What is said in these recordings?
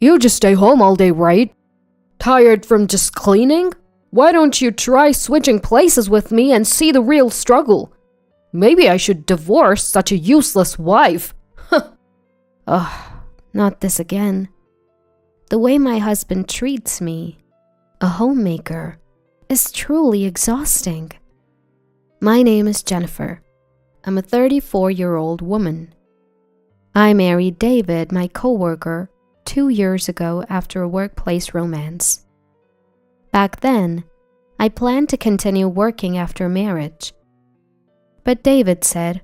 You just stay home all day, right? Tired from just cleaning? Why don't you try switching places with me and see the real struggle? Maybe I should divorce such a useless wife. Ugh, not this again. The way my husband treats me, a homemaker, is truly exhausting. My name is Jennifer. I'm a 34-year-old woman. I married David, my coworker, 2 years ago after a workplace romance. Back then, I planned to continue working after marriage. But David said,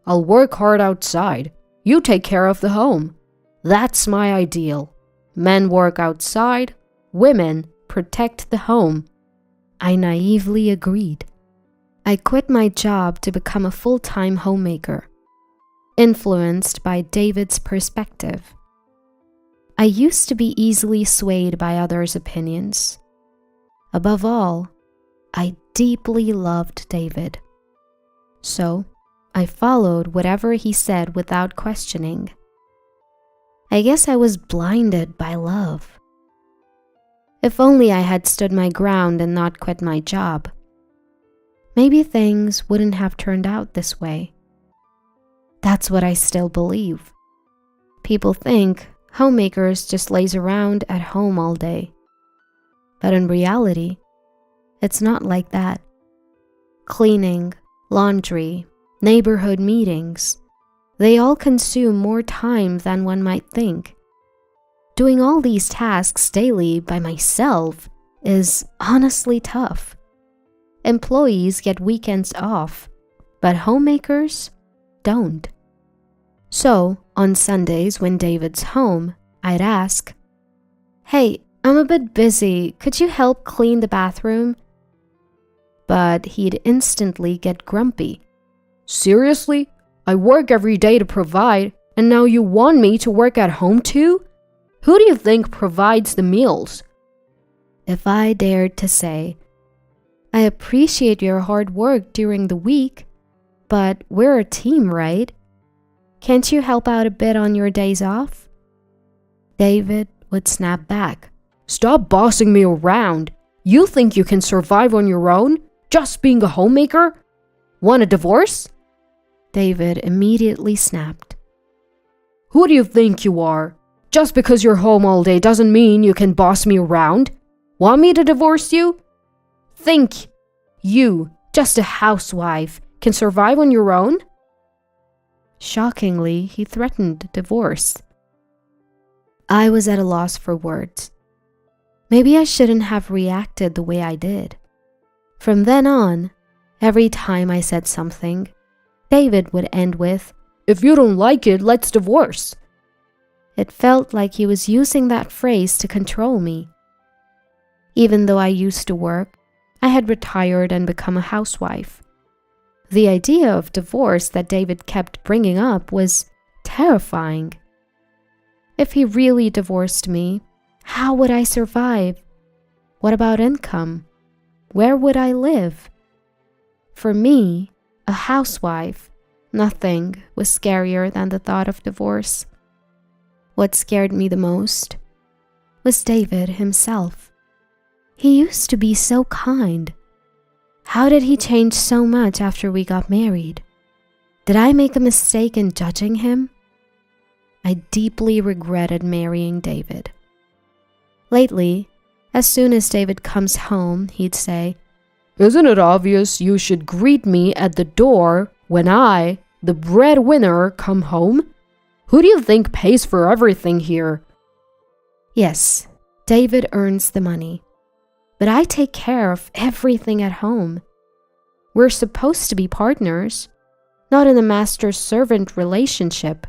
I'll work hard outside. You take care of the home. That's my ideal. Men work outside, women protect the home. I naively agreed. I quit my job to become a full-time homemaker, influenced by David's perspective. I used to be easily swayed by others' opinions. Above all, I deeply loved David. So, I followed whatever he said without questioning. I guess I was blinded by love. If only I had stood my ground and not quit my job. Maybe things wouldn't have turned out this way. That's what I still believe. People think homemakers just laze around at home all day. But in reality, it's not like that. Cleaning, laundry, neighborhood meetings, they all consume more time than one might think. Doing all these tasks daily by myself is honestly tough. Employees get weekends off, but homemakers don't. So, on Sundays when David's home, I'd ask, "Hey, I'm a bit busy. Could you help clean the bathroom?" But he'd instantly get grumpy. Seriously? I work every day to provide, and now you want me to work at home too? Who do you think provides the meals? If I dared to say, "I appreciate your hard work during the week, but we're a team, right? Can't you help out a bit on your days off?" David would snap back. Stop bossing me around. You think you can survive on your own, just being a homemaker? Want a divorce? David immediately snapped. Who do you think you are? Just because you're home all day doesn't mean you can boss me around. Want me to divorce you? Think you, just a housewife, can survive on your own? Shockingly, he threatened divorce. I was at a loss for words. Maybe I shouldn't have reacted the way I did. From then on, every time I said something, David would end with, "If you don't like it, let's divorce." It felt like he was using that phrase to control me. Even though I used to work, I had retired and become a housewife. The idea of divorce that David kept bringing up was terrifying. If he really divorced me, how would I survive? What about income? Where would I live? For me, a housewife, nothing was scarier than the thought of divorce. What scared me the most was David himself. He used to be so kind. How did he change so much after we got married? Did I make a mistake in judging him? I deeply regretted marrying David. Lately, as soon as David comes home, he'd say, "Isn't it obvious you should greet me at the door when I, the breadwinner, come home? Who do you think pays for everything here?" Yes, David earns the money, but I take care of everything at home. We're supposed to be partners, not in a master-servant relationship.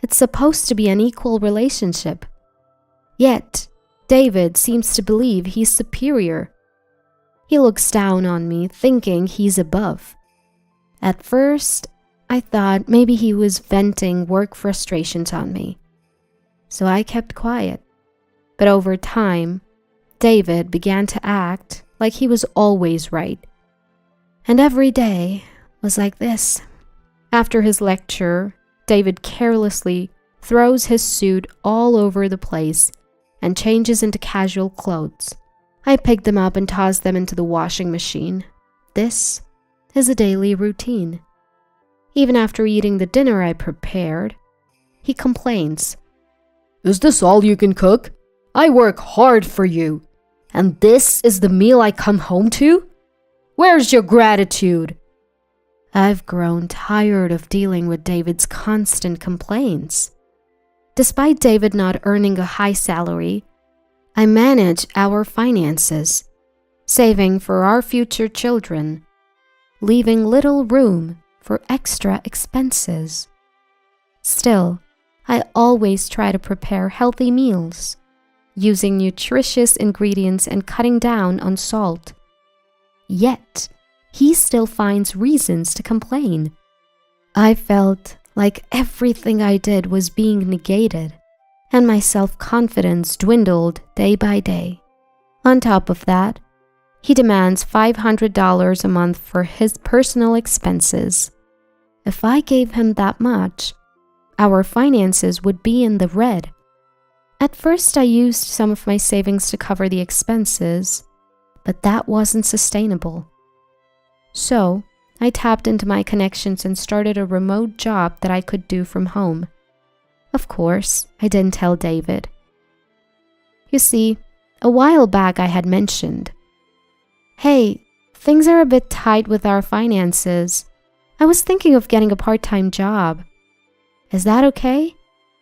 It's supposed to be an equal relationship. Yet, David seems to believe he's superior. He looks down on me, thinking he's above. At first, I thought maybe he was venting work frustrations on me. So I kept quiet. But over time, David began to act like he was always right. And every day was like this. After his lecture, David carelessly throws his suit all over the place, and changes into casual clothes. I pick them up and toss them into the washing machine. This is a daily routine. Even after eating the dinner I prepared, he complains. Is this all you can cook? I work hard for you. And this is the meal I come home to? Where's your gratitude? I've grown tired of dealing with David's constant complaints. Despite David not earning a high salary, I manage our finances, saving for our future children, leaving little room for extra expenses. Still, I always try to prepare healthy meals, using nutritious ingredients and cutting down on salt. Yet, he still finds reasons to complain. I felt like everything I did was being negated, and my self-confidence dwindled day by day. On top of that, he demands $500 a month for his personal expenses. If I gave him that much, our finances would be in the red. At first, I used some of my savings to cover the expenses, but that wasn't sustainable. So, I tapped into my connections and started a remote job that I could do from home. Of course, I didn't tell David. You see, a while back I had mentioned, "Hey, things are a bit tight with our finances. I was thinking of getting a part-time job. Is that okay?"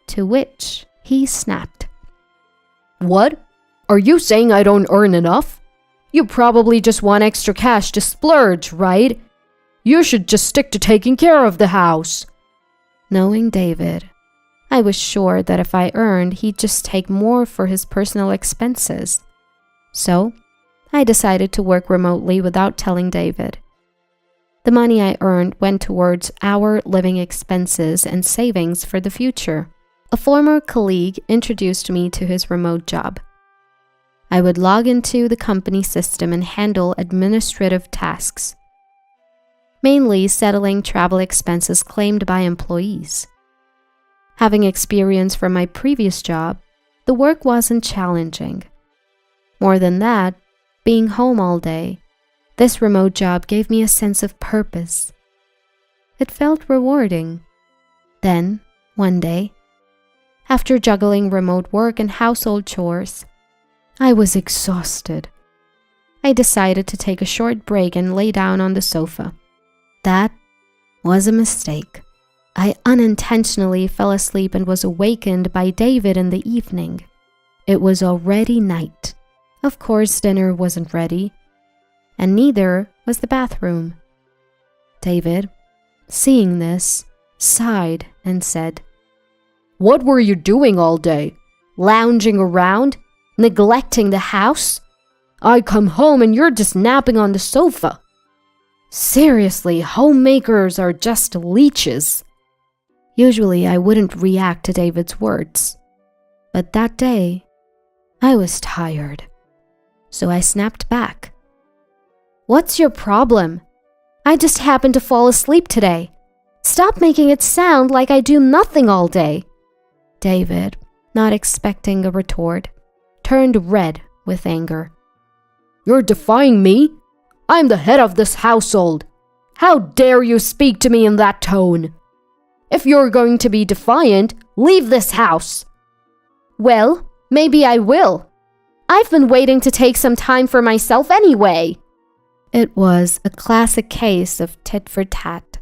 To which he snapped. What? Are you saying I don't earn enough? You probably just want extra cash to splurge, right? You should just stick to taking care of the house. Knowing David, I was sure that if I earned, he'd just take more for his personal expenses. So, I decided to work remotely without telling David. The money I earned went towards our living expenses and savings for the future. A former colleague introduced me to his remote job. I would log into the company system and handle administrative tasks, mainly settling travel expenses claimed by employees. Having experience from my previous job, the work wasn't challenging. More than that, being home all day, this remote job gave me a sense of purpose. It felt rewarding. Then, one day, after juggling remote work and household chores, I was exhausted. I decided to take a short break and lay down on the sofa. That was a mistake. I unintentionally fell asleep and was awakened by David in the evening. It was already night. Of course, dinner wasn't ready, and neither was the bathroom. David, seeing this, sighed and said, What were you doing all day? Lounging around? Neglecting the house? I come home and you're just napping on the sofa. Seriously, homemakers are just leeches. Usually I wouldn't react to David's words, but that day I was tired, so I snapped back. What's your problem? I just happened to fall asleep today. Stop making it sound like I do nothing all day. David, not expecting a retort, turned red with anger. You're defying me? I'm the head of this household. How dare you speak to me in that tone? If you're going to be defiant, leave this house. Well, maybe I will. I've been waiting to take some time for myself anyway. It was a classic case of tit for tat.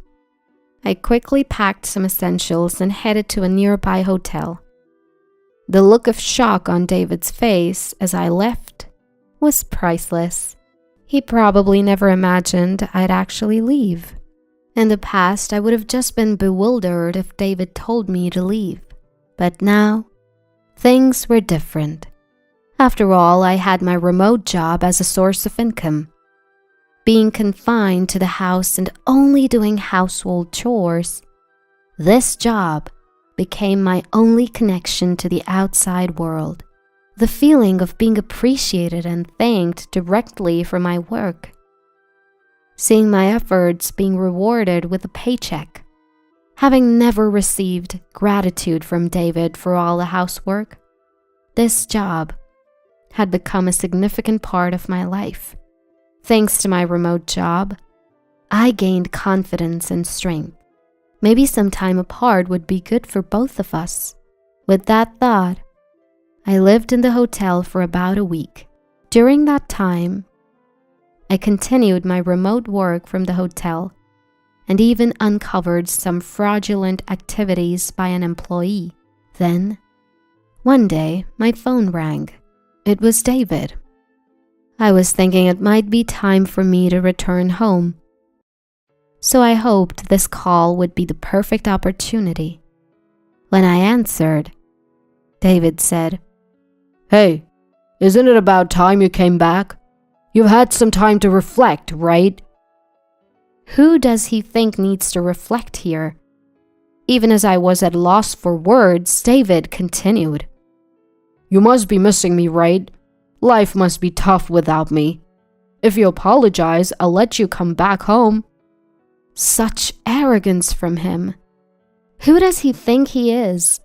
I quickly packed some essentials and headed to a nearby hotel. The look of shock on David's face as I left was priceless. He probably never imagined I'd actually leave. In the past, I would have just been bewildered if David told me to leave. But now, things were different. After all, I had my remote job as a source of income. Being confined to the house and only doing household chores, this job became my only connection to the outside world. The feeling of being appreciated and thanked directly for my work. Seeing my efforts being rewarded with a paycheck. Having never received gratitude from David for all the housework, this job had become a significant part of my life. Thanks to my remote job, I gained confidence and strength. Maybe some time apart would be good for both of us. With that thought, I lived in the hotel for about a week. During that time, I continued my remote work from the hotel and even uncovered some fraudulent activities by an employee. Then, one day, my phone rang. It was David. I was thinking it might be time for me to return home, so I hoped this call would be the perfect opportunity. When I answered, David said, "Hey, isn't it about time you came back? You've had some time to reflect, right?" Who does he think needs to reflect here? Even as I was at loss for words, David continued, "You must be missing me, right? Life must be tough without me. If you apologize, I'll let you come back home." Such arrogance from him. Who does he think he is?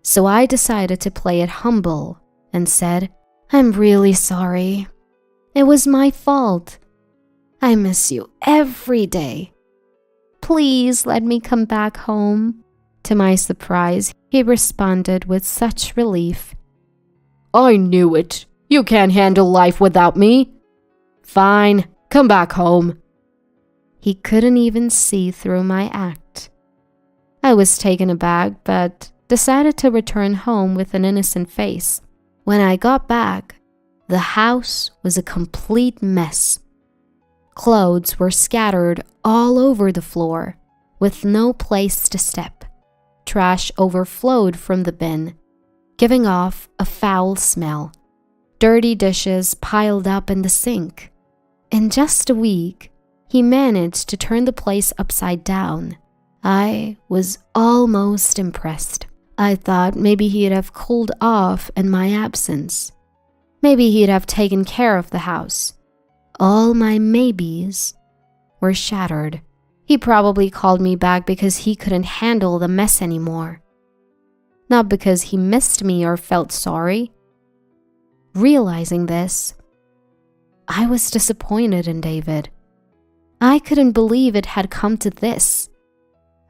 So I decided to play it humble and said, "I'm really sorry. It was my fault. I miss you every day. Please let me come back home." To my surprise, he responded with such relief. "I knew it. You can't handle life without me. Fine, come back home." He couldn't even see through my act. I was taken aback, but decided to return home with an innocent face. When I got back, the house was a complete mess. Clothes were scattered all over the floor, with no place to step. Trash overflowed from the bin, giving off a foul smell. Dirty dishes piled up in the sink. In just a week, he managed to turn the place upside down. I was almost impressed. I thought maybe he'd have cooled off in my absence. Maybe he'd have taken care of the house. All my maybes were shattered. He probably called me back because he couldn't handle the mess anymore. Not because he missed me or felt sorry. Realizing this, I was disappointed in David. I couldn't believe it had come to this.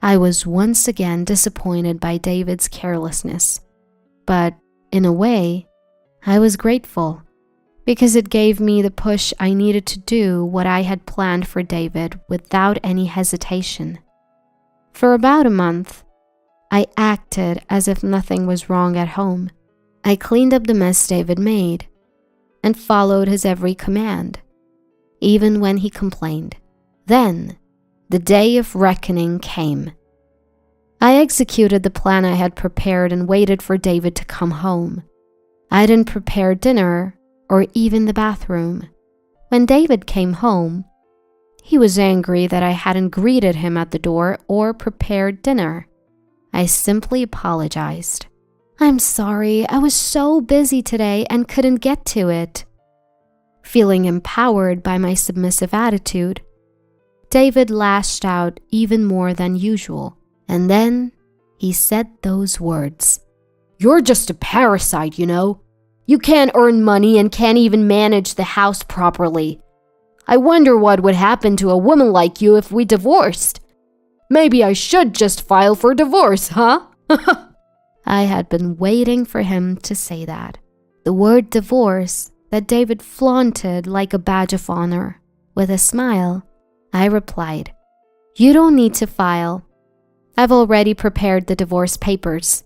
I was once again disappointed by David's carelessness. But in a way, I was grateful, because it gave me the push I needed to do what I had planned for David without any hesitation. For about a month, I acted as if nothing was wrong at home. I cleaned up the mess David made and followed his every command, even when he complained. Then, the day of reckoning came. I executed the plan I had prepared and waited for David to come home. I didn't prepare dinner or even the bathroom. When David came home, he was angry that I hadn't greeted him at the door or prepared dinner. I simply apologized. "I'm sorry, I was so busy today and couldn't get to it." Feeling empowered by my submissive attitude, David lashed out even more than usual, and then he said those words. "You're just a parasite, you know. You can't earn money and can't even manage the house properly. I wonder what would happen to a woman like you if we divorced. Maybe I should just file for divorce, huh?" I had been waiting for him to say that. The word divorce that David flaunted like a badge of honor. With a smile, I replied, "You don't need to file. I've already prepared the divorce papers."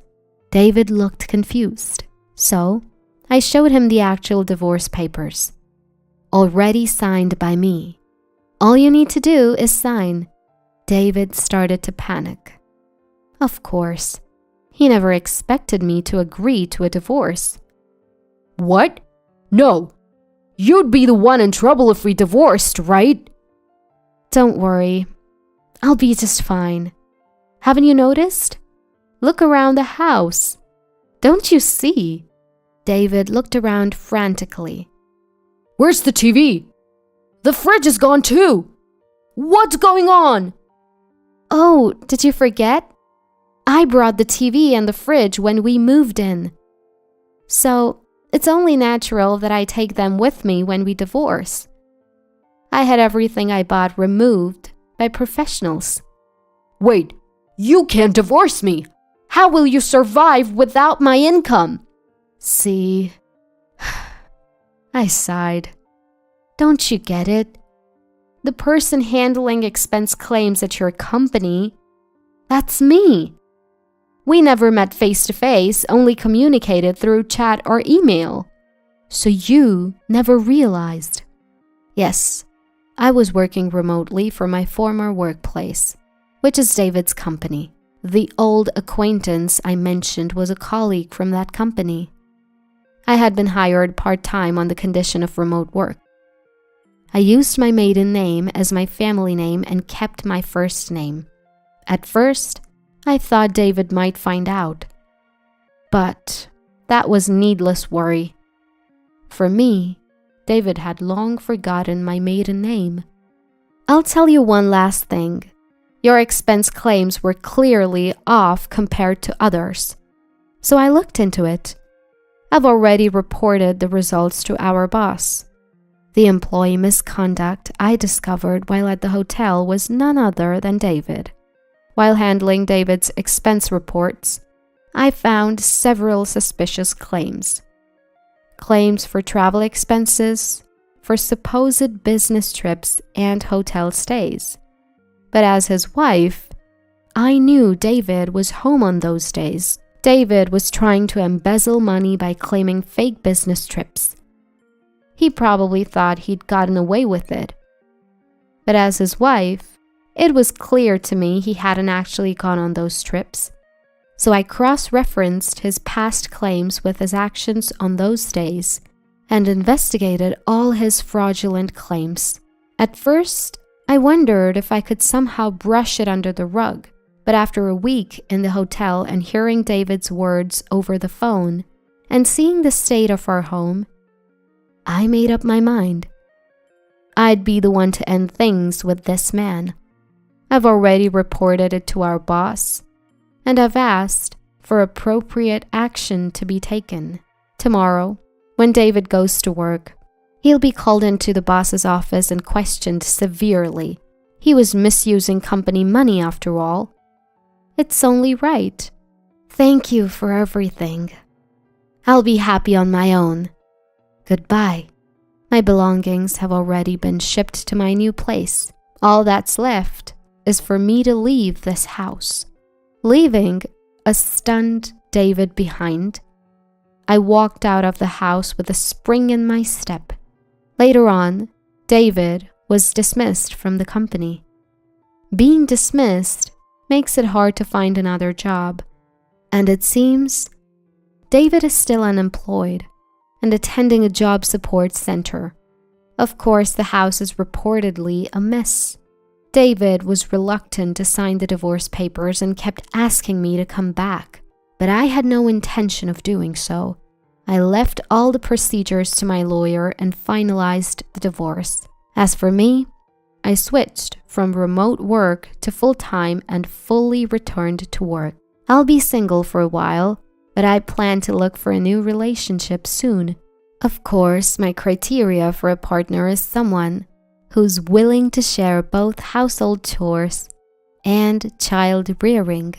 David looked confused, so I showed him the actual divorce papers, already signed by me. "All you need to do is sign." David started to panic. Of course, he never expected me to agree to a divorce. "What? No. You'd be the one in trouble if we divorced, right?" "Don't worry. I'll be just fine. Haven't you noticed? Look around the house. Don't you see?" David looked around frantically. "Where's the TV? The fridge is gone too. What's going on?" Oh, did you forget? I brought the TV and the fridge when we moved in. So, it's only natural that I take them with me when we divorce. I had everything I bought removed by professionals. Wait, you can't divorce me. How will you survive without my income? See, I sighed. Don't you get it? The person handling expense claims at your company, that's me. We never met face to face, only communicated through chat or email. So you never realized. Yes, I was working remotely for my former workplace, which is David's company. The old acquaintance I mentioned was a colleague from that company. I had been hired part-time on the condition of remote work. I used my maiden name as my family name and kept my first name. At first, I thought David might find out. But that was needless worry. For me, David had long forgotten my maiden name. I'll tell you one last thing. Your expense claims were clearly off compared to others. So I looked into it. I've already reported the results to our boss. The employee misconduct I discovered while at the hotel was none other than David. While handling David's expense reports, I found several suspicious claims. Claims for travel expenses, for supposed business trips and hotel stays. But as his wife, I knew David was home on those days. David was trying to embezzle money by claiming fake business trips. He probably thought he'd gotten away with it. But as his wife, it was clear to me he hadn't actually gone on those trips. So I cross-referenced his past claims with his actions on those days and investigated all his fraudulent claims. At first, I wondered if I could somehow brush it under the rug, but after a week in the hotel and hearing David's words over the phone and seeing the state of our home, I made up my mind. I'd be the one to end things with this man. I've already reported it to our boss, and I've asked for appropriate action to be taken. Tomorrow, when David goes to work, he'll be called into the boss's office and questioned severely. He was misusing company money after all. It's only right. Thank you for everything. I'll be happy on my own. Goodbye. My belongings have already been shipped to my new place. All that's left is for me to leave this house. Leaving a stunned David behind, I walked out of the house with a spring in my step. Later on, David was dismissed from the company. Being dismissed makes it hard to find another job, and it seems David is still unemployed and attending a job support center. Of course, the house is reportedly a mess. David was reluctant to sign the divorce papers and kept asking me to come back, but I had no intention of doing so. I left all the procedures to my lawyer and finalized the divorce. As for me, I switched from remote work to full-time and fully returned to work. I'll be single for a while, but I plan to look for a new relationship soon. Of course, my criteria for a partner is someone who's willing to share both household chores and child rearing.